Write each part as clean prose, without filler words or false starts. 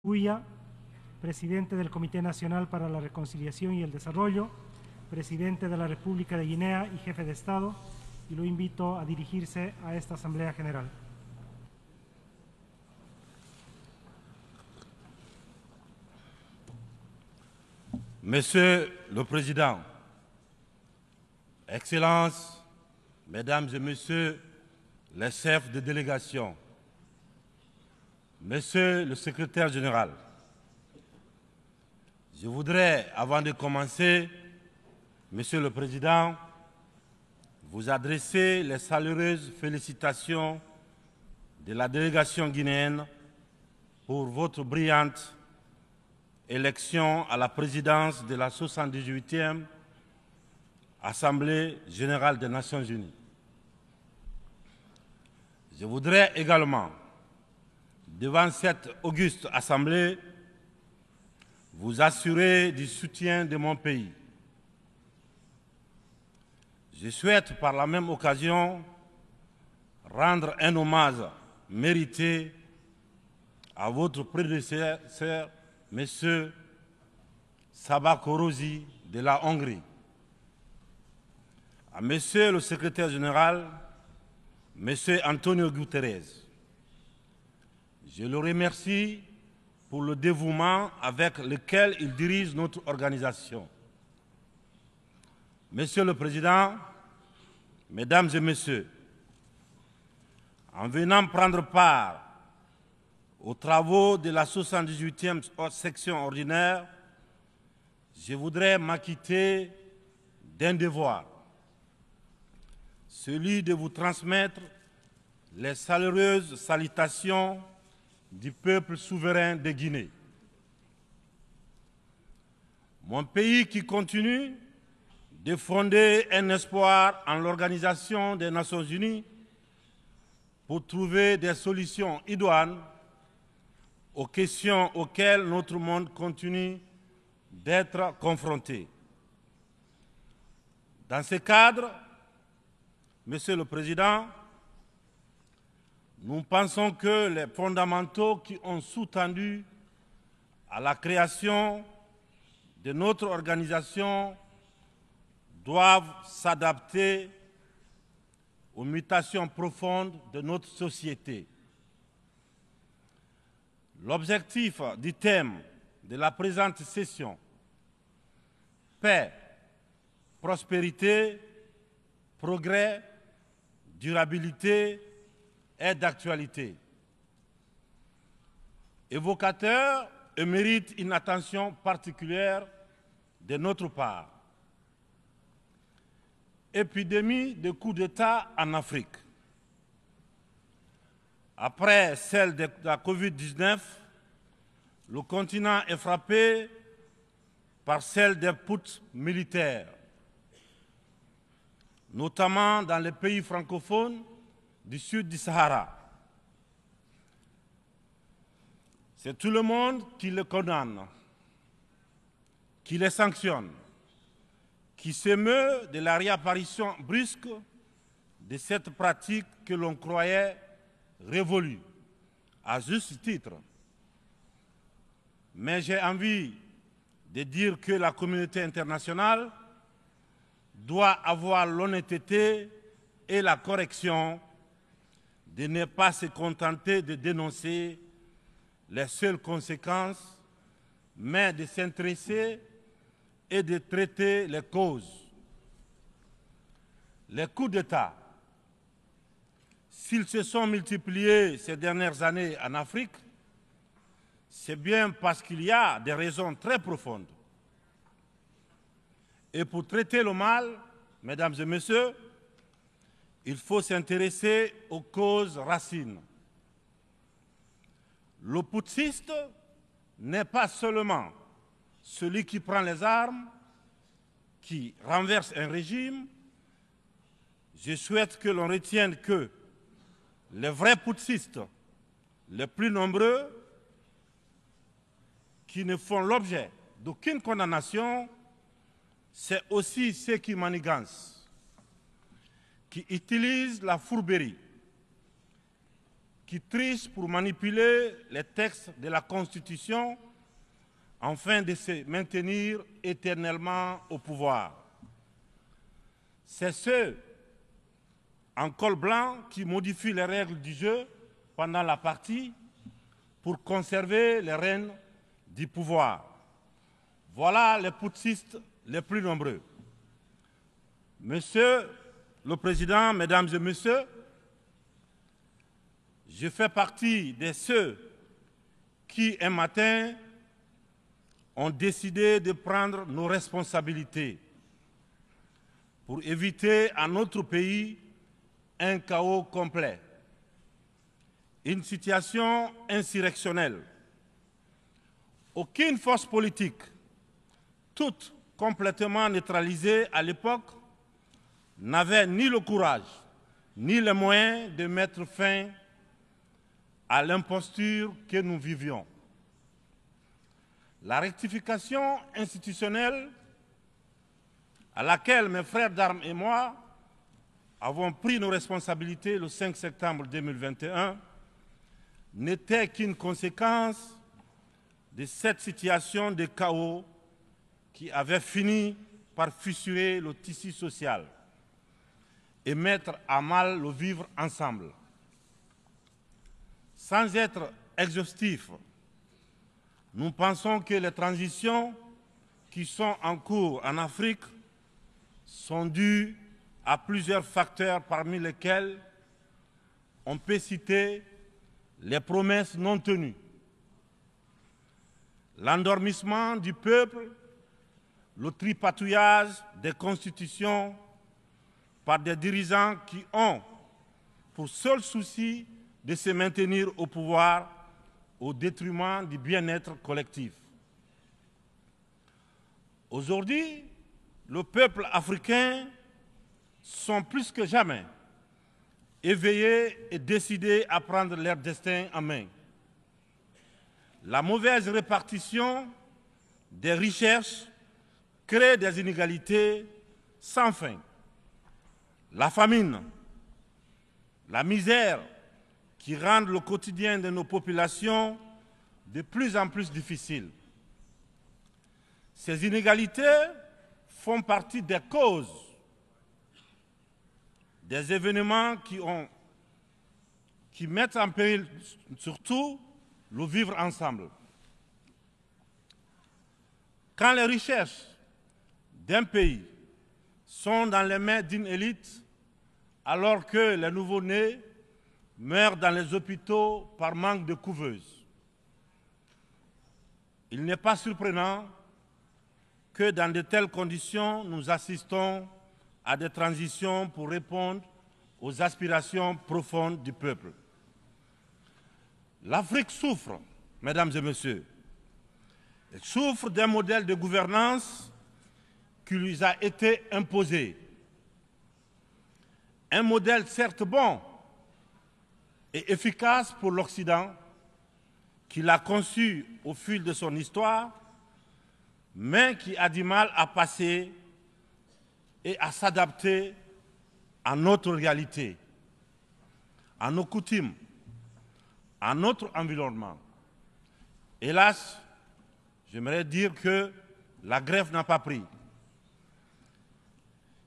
Uya, presidente del Comité Nacional para la Reconciliación y el Desarrollo, presidente de la República de Guinea y jefe de Estado, y lo invito a dirigirse a esta Asamblea General. Monsieur le Président, Excellences, Mesdames et Messieurs les chefs de délégation, Monsieur le Secrétaire général, je voudrais, avant de commencer, Monsieur le Président, vous adresser les chaleureuses félicitations de la délégation guinéenne pour votre brillante élection à la présidence de la 78e Assemblée générale des Nations unies. Je voudrais également, devant cette auguste Assemblée, vous assurer du soutien de mon pays. Je souhaite par la même occasion rendre un hommage mérité à votre prédécesseur, M. Saba Korosi de la Hongrie, à M. le secrétaire général, M. Antonio Guterres. Je le remercie pour le dévouement avec lequel il dirige notre organisation. Monsieur le Président, Mesdames et Messieurs, en venant prendre part aux travaux de la 78e section ordinaire, je voudrais m'acquitter d'un devoir, celui de vous transmettre les chaleureuses salutations du peuple souverain de Guinée. Mon pays qui continue de fonder un espoir en l'Organisation des Nations Unies pour trouver des solutions idoines aux questions auxquelles notre monde continue d'être confronté. Dans ce cadre, Monsieur le Président, nous pensons que les fondamentaux qui ont sous-tendu à la création de notre organisation doivent s'adapter aux mutations profondes de notre société. L'objectif du thème de la présente session, paix, prospérité, progrès, durabilité, est d'actualité. Évocateur et mérite une attention particulière de notre part. Épidémie de coups d'État en Afrique. Après celle de la Covid-19, le continent est frappé par celle des putsch militaires, notamment dans les pays francophones du sud du Sahara. C'est tout le monde qui le condamne, qui les sanctionne, qui s'émeut de la réapparition brusque de cette pratique que l'on croyait révolue, à juste titre. Mais j'ai envie de dire que la communauté internationale doit avoir l'honnêteté et la correction de ne pas se contenter de dénoncer les seules conséquences, mais de s'intéresser et de traiter les causes. Les coups d'État, s'ils se sont multipliés ces dernières années en Afrique, c'est bien parce qu'il y a des raisons très profondes. Et pour traiter le mal, Mesdames et Messieurs, il faut s'intéresser aux causes racines. Le putschiste n'est pas seulement celui qui prend les armes, qui renverse un régime. Je souhaite que l'on retienne que les vrais putschistes, les plus nombreux, qui ne font l'objet d'aucune condamnation, c'est aussi ceux qui manigancent, qui utilisent la fourberie, qui trichent pour manipuler les textes de la Constitution afin de se maintenir éternellement au pouvoir. C'est ceux en col blanc qui modifient les règles du jeu pendant la partie pour conserver les rênes du pouvoir. Voilà les putschistes les plus nombreux. Monsieur le Président, Mesdames et Messieurs, je fais partie de ceux qui, un matin, ont décidé de prendre nos responsabilités pour éviter à notre pays un chaos complet, une situation insurrectionnelle. Aucune force politique, toute complètement neutralisée à l'époque, n'avait ni le courage ni les moyens de mettre fin à l'imposture que nous vivions. La rectification institutionnelle à laquelle mes frères d'armes et moi avons pris nos responsabilités le 5 septembre 2021 n'était qu'une conséquence de cette situation de chaos qui avait fini par fissurer le tissu social et mettre à mal le vivre ensemble. Sans être exhaustif, nous pensons que les transitions qui sont en cours en Afrique sont dues à plusieurs facteurs parmi lesquels on peut citer les promesses non tenues, l'endormissement du peuple, le tripatouillage des constitutions par des dirigeants qui ont pour seul souci de se maintenir au pouvoir au détriment du bien-être collectif. Aujourd'hui, le peuple africain sont plus que jamais éveillés et décidés à prendre leur destin en main. La mauvaise répartition des richesses crée des inégalités sans fin. La famine, la misère qui rendent le quotidien de nos populations de plus en plus difficile. Ces inégalités font partie des causes des événements qui mettent en péril surtout le vivre ensemble. Quand les richesses d'un pays sont dans les mains d'une élite, alors que les nouveau-nés meurent dans les hôpitaux par manque de couveuses, il n'est pas surprenant que dans de telles conditions, nous assistons à des transitions pour répondre aux aspirations profondes du peuple. L'Afrique souffre, mesdames et messieurs. Elle souffre d'un modèle de gouvernance qui lui a été imposé. Un modèle certes bon et efficace pour l'Occident, qu'il a conçu au fil de son histoire, mais qui a du mal à passer et à s'adapter à notre réalité, à nos coutumes, à notre environnement. Hélas, j'aimerais dire que la grève n'a pas pris.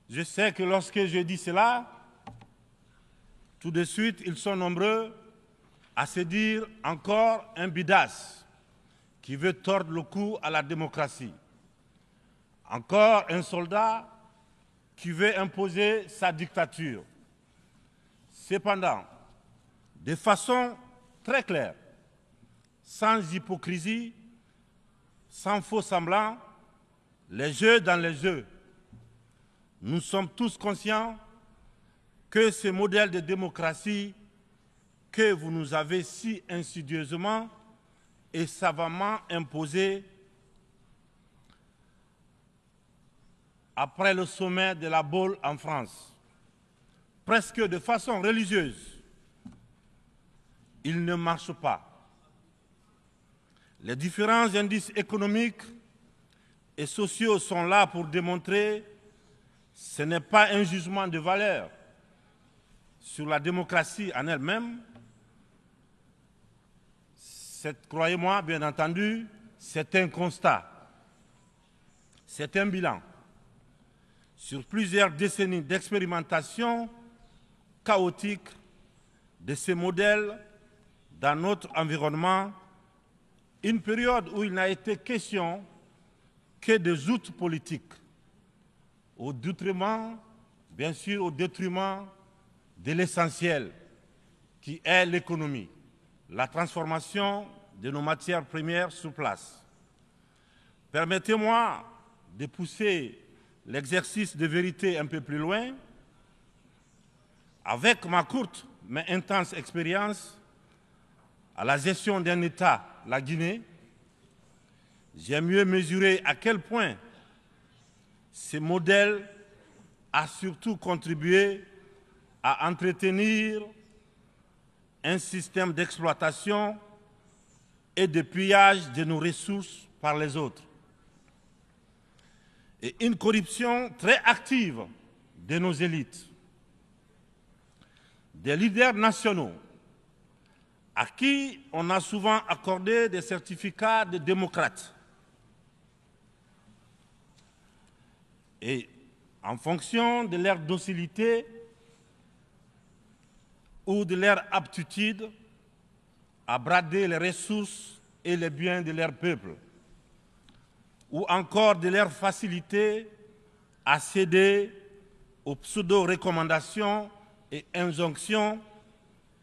Je sais que lorsque je dis cela, tout de suite, ils sont nombreux à se dire encore un bidas qui veut tordre le cou à la démocratie. Encore un soldat qui veut imposer sa dictature. Cependant, de façon très claire, sans hypocrisie, sans faux semblant, les jeux dans les jeux. Nous sommes tous conscients que ce modèle de démocratie que vous nous avez si insidieusement et savamment imposé après le sommet de la Baule en France, presque de façon religieuse, il ne marche pas. Les différents indices économiques et sociaux sont là pour démontrer que ce n'est pas un jugement de valeur sur la démocratie en elle-même, croyez-moi, bien entendu, c'est un constat, c'est un bilan sur plusieurs décennies d'expérimentation chaotique de ces modèles dans notre environnement, une période où il n'a été question que des outils politiques, au détriment, bien sûr, au détriment de l'essentiel, qui est l'économie, la transformation de nos matières premières sur place. Permettez-moi de pousser l'exercice de vérité un peu plus loin. Avec ma courte mais intense expérience à la gestion d'un État, la Guinée, j'ai mieux mesuré à quel point ce modèle a surtout contribué à entretenir un système d'exploitation et de pillage de nos ressources par les autres, et une corruption très active de nos élites, des leaders nationaux à qui on a souvent accordé des certificats de démocrates. Et en fonction de leur docilité ou de leur aptitude à brader les ressources et les biens de leur peuple, ou encore de leur facilité à céder aux pseudo-recommandations et injonctions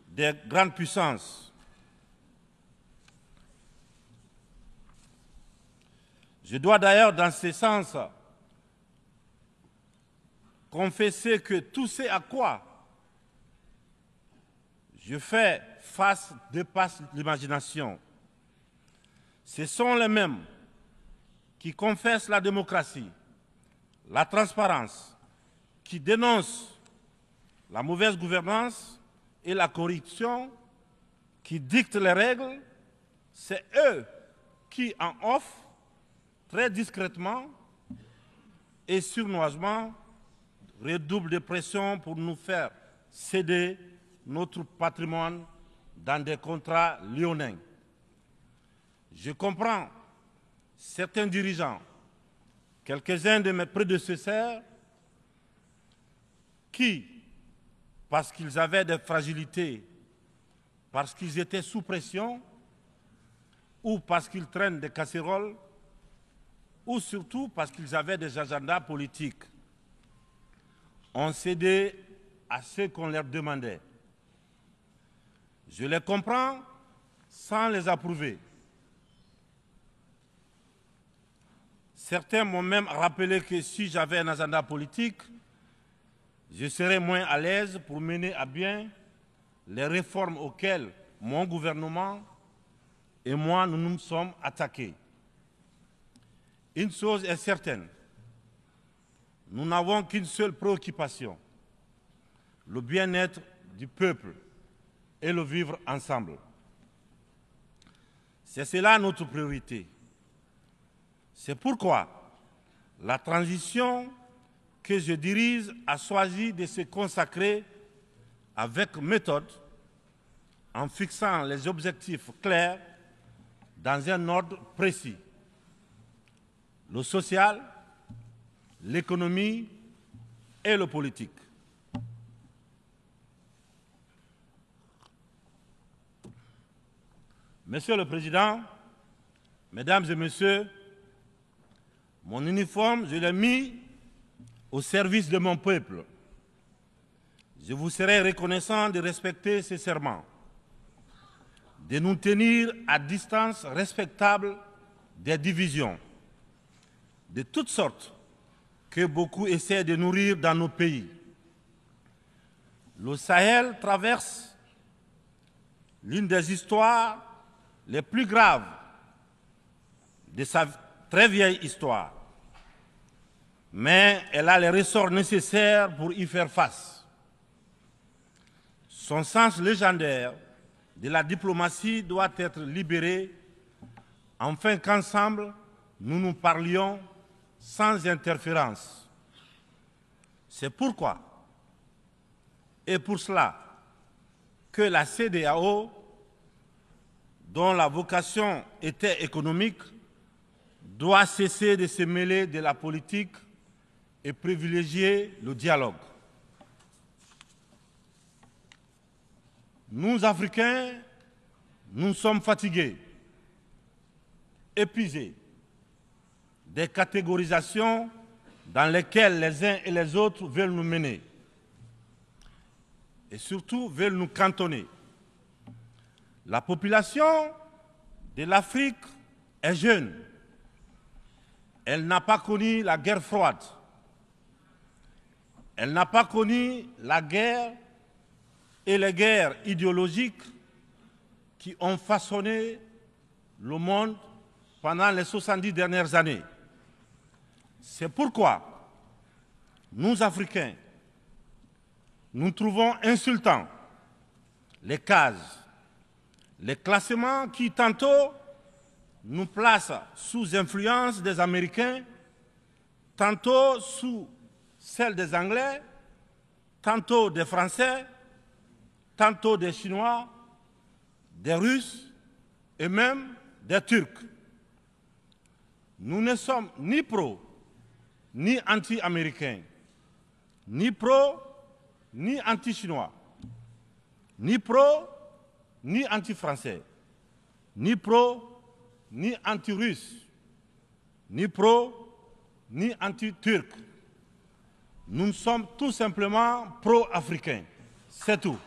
des grandes puissances. Je dois d'ailleurs, dans ce sens, confesser que tout ce à quoi je fais face dépasse l'imagination. Ce sont les mêmes qui confessent la démocratie, la transparence, qui dénoncent la mauvaise gouvernance et la corruption, qui dictent les règles. C'est eux qui en offrent très discrètement et sournoisement redoublent de pression pour nous faire céder notre patrimoine dans des contrats léonins. Je comprends certains dirigeants, quelques-uns de mes prédécesseurs, qui, parce qu'ils avaient des fragilités, parce qu'ils étaient sous pression, ou parce qu'ils traînent des casseroles, ou surtout parce qu'ils avaient des agendas politiques, ont cédé à ce qu'on leur demandait. Je les comprends sans les approuver. Certains m'ont même rappelé que si j'avais un agenda politique, je serais moins à l'aise pour mener à bien les réformes auxquelles mon gouvernement et moi nous nous sommes attaqués. Une chose est certaine, nous n'avons qu'une seule préoccupation, le bien-être du peuple et le vivre ensemble. C'est cela notre priorité. C'est pourquoi la transition que je dirige a choisi de se consacrer avec méthode en fixant les objectifs clairs dans un ordre précis. Le social, l'économie et le politique. Monsieur le Président, Mesdames et Messieurs, mon uniforme, je l'ai mis au service de mon peuple. Je vous serai reconnaissant de respecter ces serments, de nous tenir à distance respectable des divisions, de toutes sortes que beaucoup essaient de nourrir dans nos pays. Le Sahel traverse l'une des histoires les plus graves de sa très vieille histoire, mais elle a les ressorts nécessaires pour y faire face. Son sens légendaire de la diplomatie doit être libéré afin qu'ensemble, nous nous parlions sans interférence. C'est pourquoi, et pour cela, que la CEDEAO dont la vocation était économique, doit cesser de se mêler de la politique et privilégier le dialogue. Nous, Africains, nous sommes fatigués, épuisés des catégorisations dans lesquelles les uns et les autres veulent nous mener et surtout veulent nous cantonner. La population de l'Afrique est jeune. Elle n'a pas connu la guerre froide. Elle n'a pas connu la guerre et les guerres idéologiques qui ont façonné le monde pendant les 70 dernières années. C'est pourquoi nous, Africains, nous trouvons insultants les cases, les classements qui tantôt nous placent sous influence des Américains, tantôt sous celle des Anglais, tantôt des Français, tantôt des Chinois, des Russes et même des Turcs. Nous ne sommes ni pro, ni anti-américains, ni pro, ni anti-chinois, ni pro, ni anti-français, ni pro, ni anti-russe, ni pro, ni anti-turc. Nous sommes tout simplement pro-africains. C'est tout.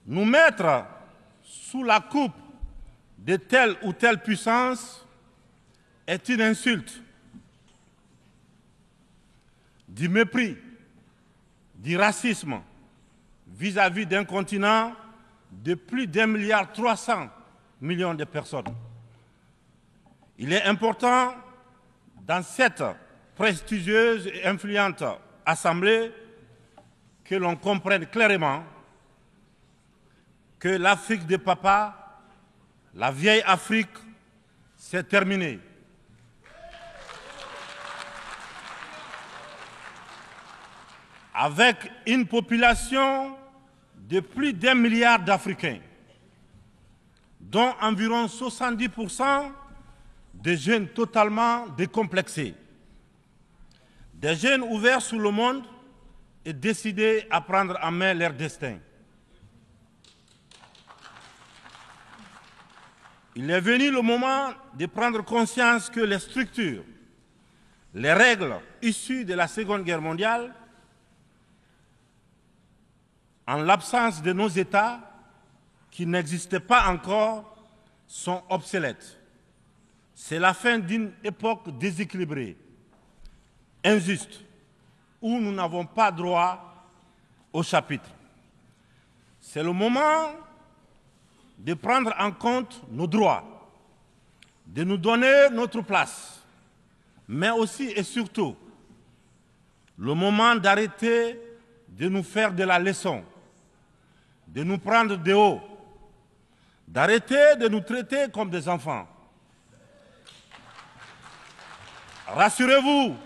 Nous mettre sous la coupe de telle ou telle puissance est une insulte, du mépris, du racisme vis-à-vis d'un continent de plus d'1,3 milliard de personnes. Il est important, dans cette prestigieuse et influente assemblée, que l'on comprenne clairement que l'Afrique de papa, la vieille Afrique, c'est terminé. Avec une population de plus d'1 milliard d'Africains, dont environ 70% de jeunes totalement décomplexés, des jeunes ouverts sur le monde et décidés à prendre en main leur destin. Il est venu le moment de prendre conscience que les structures, les règles issues de la Seconde Guerre mondiale, en l'absence de nos États, qui n'existaient pas encore, sont obsolètes. C'est la fin d'une époque déséquilibrée, injuste, où nous n'avons pas droit au chapitre. C'est le moment de prendre en compte nos droits, de nous donner notre place, mais aussi et surtout le moment d'arrêter de nous faire de la leçon, de nous prendre de haut, d'arrêter de nous traiter comme des enfants. Rassurez-vous,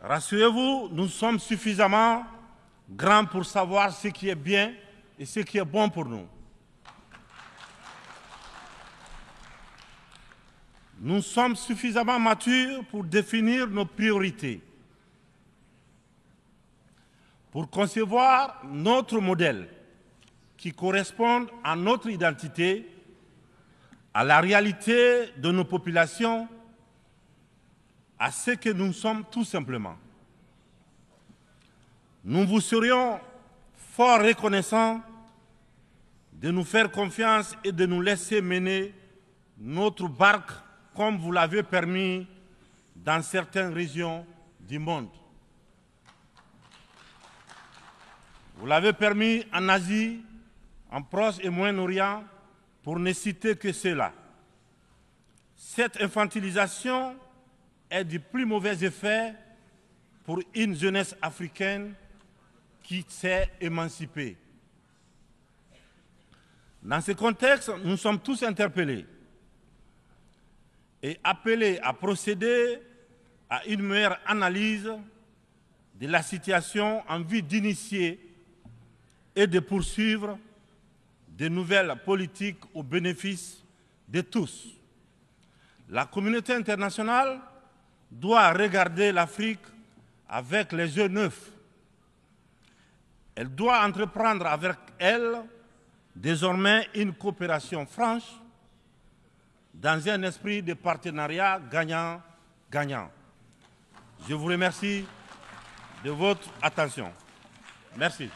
rassurez-vous, nous sommes suffisamment grands pour savoir ce qui est bien et ce qui est bon pour nous. Nous sommes suffisamment matures pour définir nos priorités, pour concevoir notre modèle qui corresponde à notre identité, à la réalité de nos populations, à ce que nous sommes tout simplement. Nous vous serions fort reconnaissants de nous faire confiance et de nous laisser mener notre barque comme vous l'avez permis dans certaines régions du monde. Vous l'avez permis en Asie, en Proche et Moyen-Orient, pour ne citer que cela. Cette infantilisation est du plus mauvais effet pour une jeunesse africaine qui s'est émancipée. Dans ce contexte, nous sommes tous interpellés et appelés à procéder à une meilleure analyse de la situation en vue d'initier et de poursuivre de nouvelles politiques au bénéfice de tous. La communauté internationale doit regarder l'Afrique avec les yeux neufs. Elle doit entreprendre avec elle désormais une coopération franche dans un esprit de partenariat gagnant-gagnant. Je vous remercie de votre attention. Merci.